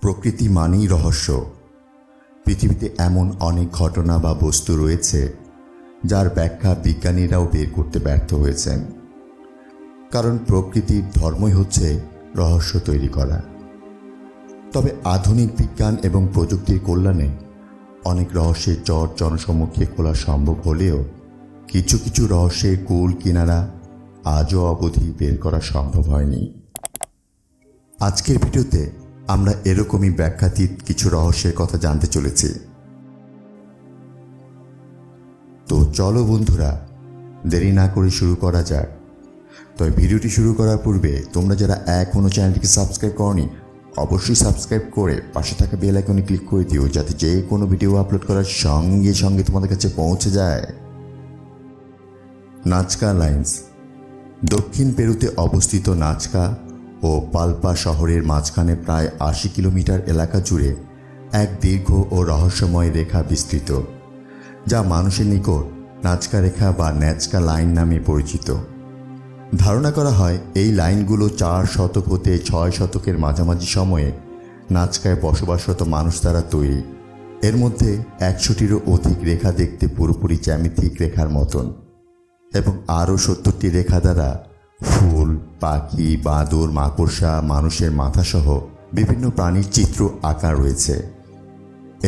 প্রকৃতি মানেই রহস্য। পৃথিবীতে এমন অনেক ঘটনা বা বস্তু রয়েছে যার ব্যাখ্যা বিজ্ঞানীরাও বের করতে ব্যর্থ হয়েছেন। কারণ প্রকৃতির ধর্মই হচ্ছে রহস্য তৈরি করা। তবে আধুনিক বিজ্ঞান এবং প্রযুক্তির কল্যাণে অনেক রহস্যের জট জনসম্মুখে খোলা সম্ভব হলেও কিছু কিছু রহস্যের কুল কিনারা আজও অবধি বের করা সম্ভব হয়নি। আজকের ভিডিওতে আমরা এরকমই ব্যাখ্যাতীত কিছু রহস্যের কথা জানতে চলেছি। তো চলো বন্ধুরা, দেরি না করে শুরু করা যাক। তবে ভিডিওটি শুরু করার পূর্বে তোমরা যারা এখনও চ্যানেলটিকে সাবস্ক্রাইব করনি, অবশ্যই সাবস্ক্রাইব করে পাশে থাকা বেল আইকনে ক্লিক করে দিও, যাতে যে কোনো ভিডিও আপলোড করার সঙ্গে সঙ্গে তোমাদের কাছে পৌঁছে যায়। নাজকা লাইন্স দক্ষিণ পেরুতে অবস্থিত নাজকা ও পাল্পা শহরের মাঝখানে প্রায় ৮০ কিলোমিটার এলাকা জুড়ে এক দীর্ঘ ও রহস্যময় রেখা বিস্তৃত, যা মানুষের নিকট নাজকা রেখা বা ন্যাজকা লাইন নামে পরিচিত। ধারণা করা হয় এই লাইনগুলো ৪ শতক হতে ৬ শতকের মাঝামাঝি সময়ে নাজকায় বসবাসরত মানুষ দ্বারা তৈরি। এর মধ্যে ১০০টিরও অধিক রেখা দেখতে পুরোপুরি জ্যামিতিক রেখার মতন, এবং আরও ৭০টি রেখা দ্বারা ফুল, পাখি, বাদুড়, মাকড়সা, মানুষের মাথাসহ বিভিন্ন প্রাণীর চিত্র আঁকা রয়েছে।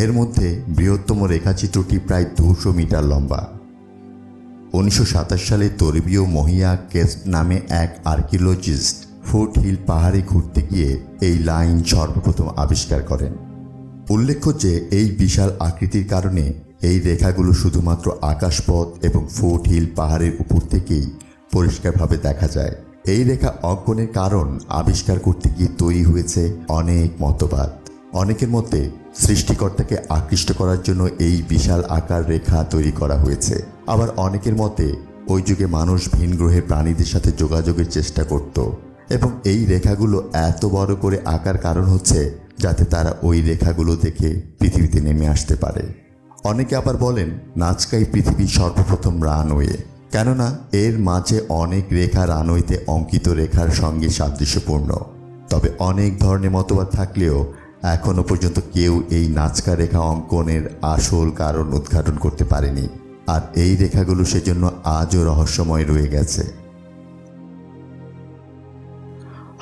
এর মধ্যে বৃহত্তম রেখাচিত্রটি প্রায় ২০০ মিটার লম্বা। ১৯২৭ সালে তরবিও মহিয়া কেস্ট নামে এক আর্কিওলজিস্ট ফুট হিল পাহাড়ে ঘুরতে গিয়ে এই লাইন সর্বপ্রথম আবিষ্কার করেন। উল্লেখ্য যে এই বিশাল আকৃতির কারণে এই রেখাগুলো শুধুমাত্র আকাশপথ এবং ফুট হিল পাহাড়ের উপর থেকেই পরিষ্কারভাবে দেখা যায়। এই রেখা অঙ্কনের কারণ আবিষ্কার করতে গিয়ে তৈরি হয়েছে অনেক মতবাদ। অনেকের মতে সৃষ্টিকর্তাকে আকৃষ্ট করার জন্য এই বিশাল আকার রেখা তৈরি করা হয়েছে। আবার অনেকের মতে ওই যুগে মানুষ ভিন গ্রহের প্রাণীদের সাথে যোগাযোগের চেষ্টা করত, এবং এই রেখাগুলো এত বড় করে আঁকার কারণ হচ্ছে যাতে তারা ওই রেখাগুলো দেখে পৃথিবীতে নেমে আসতে পারে। অনেকে আবার বলেন নাজকাই পৃথিবীর সর্বপ্রথম রানওয়ে, কেননা এর মাঝে অনেক রেখা রানওয়েতে অঙ্কিত রেখার সঙ্গে সাদৃশ্যপূর্ণ। তবে অনেক ধরনের মতবাদ থাকলেও এখনও পর্যন্ত কেউ এই নাজকা রেখা অঙ্কনের আসল কারণ উদ্ঘাটন করতে পারেনি, আর এই রেখাগুলো সেজন্য আজও রহস্যময় রয়ে গেছে।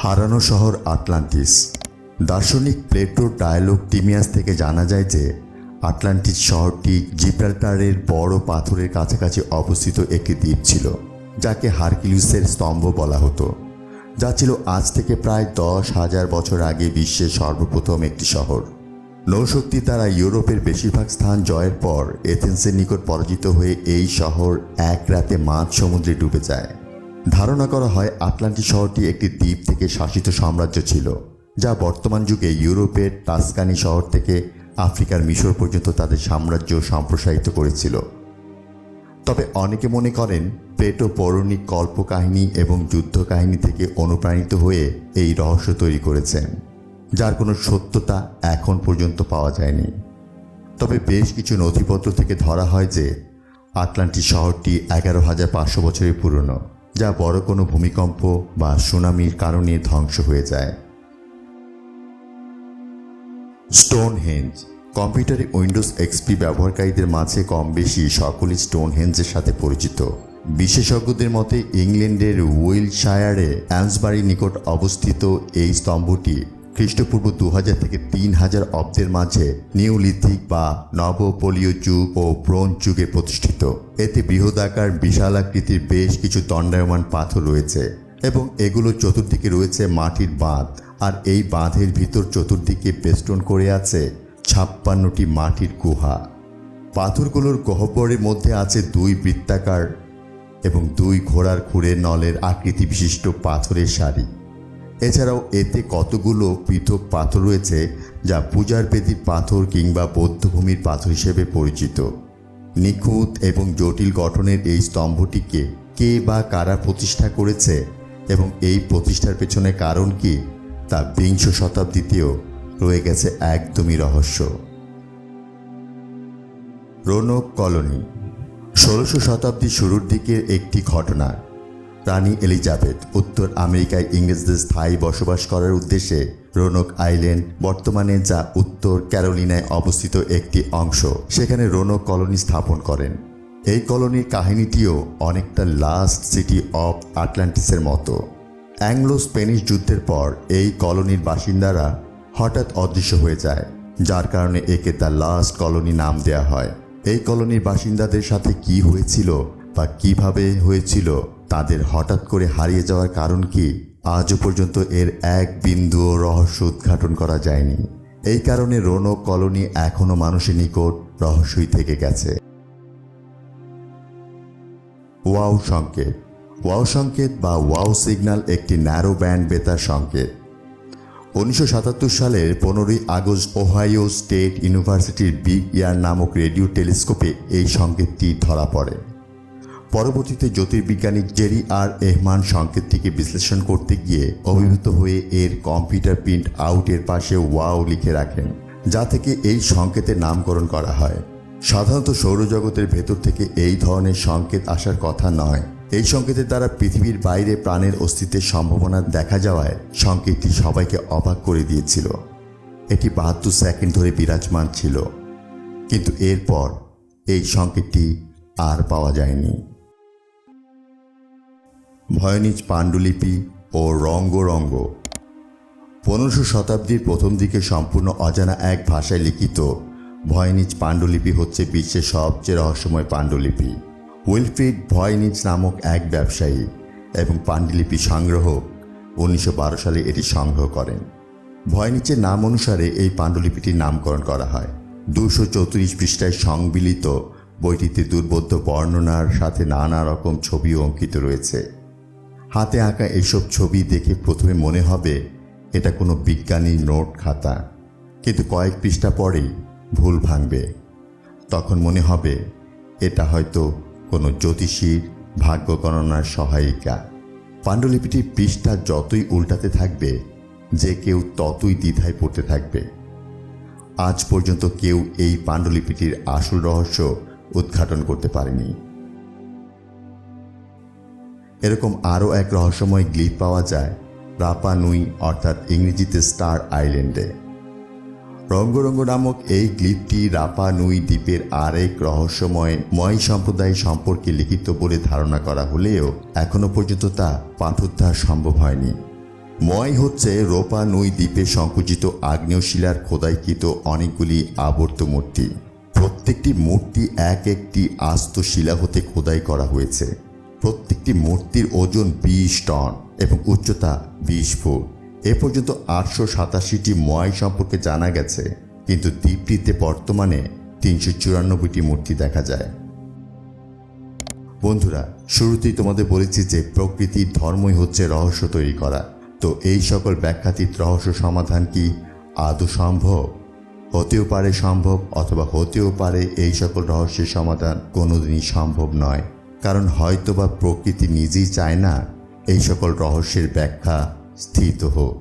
হারানো শহর আটলান্টিস। দার্শনিক প্লেটোর ডায়ালগ টিমিয়াস থেকে জানা যায় যে আটলান্টিস শহরটি জিব্রাল্টারের বড় পাথরের কাছাকাছি অবস্থিত একটি দ্বীপ ছিল, যাকে হারকিউলিসের স্তম্ভ বলা হতো, যা ছিল আজ থেকে প্রায় ১০,০০০ বছর আগে বিশ্বের সর্বপ্রথম একটি শহর। নৌশক্তি দ্বারা ইউরোপের বেশিরভাগ স্থান জয়ের পর এথেন্সের নিকট পরাজিত হয়ে এই শহর এক রাতে মাঝ সমুদ্রে ডুবে যায়। ধারণা করা হয় আটলান্টিস শহরটি একটি দ্বীপ থেকে শাসিত সাম্রাজ্য ছিল, যা বর্তমান যুগে ইউরোপের টাস্কানি শহর থেকে আফ্রিকার মিশর পর্যন্ত তাদের সাম্রাজ্য সম্প্রসারিত করেছিল। তবে অনেকে মনে করেন প্লেটো পৌরাণিক কল্পকাহিনী এবং যুদ্ধ কাহিনী থেকে অনুপ্রাণিত হয়ে এই রহস্য তৈরি করেছেন, যার কোনো সত্যতা এখন পর্যন্ত পাওয়া যায়নি। তবে বেশ কিছু নথিপত্র থেকে ধরা হয় যে আটলান্টিস শহরটি ১১,৫০০ বছরের পুরনো, যা বড় কোনো ভূমিকম্প বা সুনামির কারণে ধ্বংস হয়ে যায়। স্টোনহেঞ্জ। কম্পিউটারে উইন্ডোজ এক্সপি ব্যবহারকারীদের মাঝে কম বেশি সকলেই স্টোনহেঞ্জের সাথে পরিচিত। বিশেষজ্ঞদের মতে ইংল্যান্ডের উইলশায়ারে অ্যামসবারির নিকট অবস্থিত এই স্তম্ভটি খ্রিস্টপূর্ব ২০০০ থেকে ৩০০০ অব্দের মাঝে নিওলিথিক বা নবপলীয় যুগ ও ব্রোঞ্জ যুগে প্রতিষ্ঠিত। এতে বৃহদাকার বিশালাকৃতির বেশ কিছু দণ্ডায়মান পাথর রয়েছে, এবং এগুলো চতুর্দিকে রয়েছে মাটির বাঁধ, আর এই বাঁধের ভিতর চতুর্দিকে বেষ্টন করে আছে ৫৬টি মাটির গুহা। পাথরগুলোর গহ্বরের মধ্যে আছে ২ বৃত্তাকার এবং ২ ঘোড়ার খুরের নলের আকৃতি বিশিষ্ট পাথরের সারি। এছাড়াও এতে কতগুলো পৃথক পাথর রয়েছে যা পূজার বেদির পাথর কিংবা বৌদ্ধভূমির পাথর হিসেবে পরিচিত। নিখুঁত এবং জটিল গঠনের এই স্তম্ভটিকে কে বা কারা প্রতিষ্ঠা করেছে এবং এই প্রতিষ্ঠার পেছনে কারণ কি, তা বিংশ শতাব্দীতেও রয়ে গেছে একদমই রহস্য। রোনক কলোনি। ১৬শ শতাব্দীর শুরুর দিকের একটি ঘটনা। রানী এলিজাবেথ উত্তর আমেরিকায় ইংরেজদের স্থায়ী বসবাস করার উদ্দেশ্যে রোনক আইল্যান্ড, বর্তমানে যা উত্তর ক্যারোলিনায় অবস্থিত একটি অংশ, সেখানে রোনক কলোনি স্থাপন করেন। এই কলোনির কাহিনীটিও অনেকটা লাস্ট সিটি অফ আটলান্টিসের মতো। অ্যাংলো স্প্যানিশ যুদ্ধের পর এই কলোনির বাসিন্দারা হঠাৎ অদৃশ্য হয়ে যায়, যার কারণে একে দ্য লাস্ট কলোনি নাম দেওয়া হয়। এই কলোনির বাসিন্দাদের সাথে কি হয়েছিল বা কিভাবে হয়েছিল, তাদের হঠাৎ করে হারিয়ে যাওয়ার কারণ কি, আজও পর্যন্ত এর এক বিন্দুও রহস্য উদ্ঘাটন করা যায়নি। এই কারণে রোনক কলোনি এখনও মানুষের নিকট রহস্যই থেকে গেছে। ওয়াও সংকেত। ওয়াও সংকেত বা ওয়াও সিগন্যাল একটি ন্যারো ব্যান্ড বেতার সংকেত। 1977 সালের 15 আগস্ট ওহাইও স্টেট ইউনিভার্সিটির বিগ ইয়ার নামক রেডিও টেলিস্কোপে এই সংকেতটি ধরা পড়ে। পরবর্তীতে জ্যোতির্বিজ্ঞানী জেরি আর এহমান সংকেতটিকে বিশ্লেষণ করতে গিয়ে অভিভূত হয়ে এর কম্পিউটার প্রিন্ট আউটের পাশে ওয়াও লিখে রাখেন, যা থেকে এই সংকেতের নামকরণ করা হয়। সাধারণত সৌরজগতের ভেতর থেকে এই ধরনের সংকেত আসার কথা নয়। এই সংকেতের দ্বারা পৃথিবীর বাইরে প্রাণের অস্তিত্বের সম্ভাবনা দেখা যাওয়ায় সংকেতটি সবাইকে অবাক করে দিয়েছিল। এটি 72 সেকেন্ড ধরে বিরাজমান ছিল, কিন্তু এরপর এই সংকেতটি আর পাওয়া যায়নি। ভয়নিজ পাণ্ডুলিপি ও রঙ্গ 15শো শতাব্দীর প্রথম দিকে সম্পূর্ণ অজানা এক ভাষায় লিখিত ভয়নিজ পাণ্ডুলিপি হচ্ছে বিশ্বের সবচেয়ে রহস্যময় পাণ্ডুলিপি। উইলফ্রিড ভয়নিজ নামক এক ব্যবসায়ী এবং পাণ্ডুলিপি সংগ্রাহক 1912 সালে এটি সংগ্রহ করেন। ভয়নিজের নাম অনুসারে এই পাণ্ডুলিপিটির নামকরণ করা হয়। 234 পৃষ্ঠায় সংবলিত বইটিতে দুর্বোধ্য বর্ণনার সাথে নানা রকম ছবিও অঙ্কিত রয়েছে। হাতে আঁকা এইসব ছবি দেখে প্রথমে মনে হবে এটা কোনো বিজ্ঞানীর নোট খাতা, কিন্তু কয়েক পৃষ্ঠা পরেই ভুল ভাঙবে। তখন মনে হবে এটা হয়তো কোনো জ্যোতিষীর ভাগ্য গণনার সহায়িকা। পাণ্ডুলিপিটির পৃষ্ঠা যতই উল্টাতে থাকবে, যে কেউ ততই দ্বিধায় পড়তে থাকবে। আজ পর্যন্ত কেউ এই পাণ্ডুলিপিটির আসল রহস্য উদ্ঘাটন করতে পারেনি। এরকম আরও এক রহস্যময় গ্লিপ পাওয়া যায় রাপা নুই অর্থাৎ ইংরেজিতে স্টার আইল্যান্ডে। রঙ্গ নামক এই গ্লিপটি রাপা নুই দ্বীপের আরেক রহস্যময় সম্প্রদায় সম্পর্কে লিখিত বলে ধারণা করা হলেও এখনও পর্যন্ত তা পুনরুদ্ধার সম্ভব হয়নি। ময় হচ্ছে রাপা নুই দ্বীপে সংকুচিত আগ্নেয়শিলার খোদাইকৃত অনেকগুলি আবর্ত মূর্তি। প্রত্যেকটি মূর্তি এক একটি আস্ত শিলা হতে খোদাই করা হয়েছে। প্রত্যেকটি মূর্তির ওজন 20 টন এবং উচ্চতা 20 ফুট। এ পর্যন্ত 887টি ময় সম্পর্কে জানা গেছে, কিন্তু দ্বীপটিতে বর্তমানে 394টি মূর্তি দেখা যায়। বন্ধুরা, শুরুতেই তোমাদের বলেছি যে প্রকৃতির ধর্মই হচ্ছে রহস্য তৈরি করা। তো এই সকল ব্যাখ্যাতীত রহস্য সমাধান কি আদৌ সম্ভব? হতেও পারে সম্ভব, অথবা হতেও পারে এই সকল রহস্যের সমাধান কোনোদিনই সম্ভব নয়, কারণ হয়তোবা প্রকৃতি নিজেই চায় না এই সকল রহস্যের ব্যাখ্যা স্থিত হোক।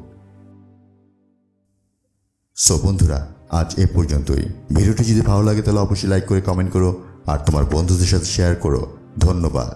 সো বন্ধুরা, আজ এ পর্যন্তই। ভিডিওটি যদি ভালো লাগে তাহলে অবশ্যই লাইক করে কমেন্ট করো আর তোমার বন্ধুদের সাথে শেয়ার করো। ধন্যবাদ।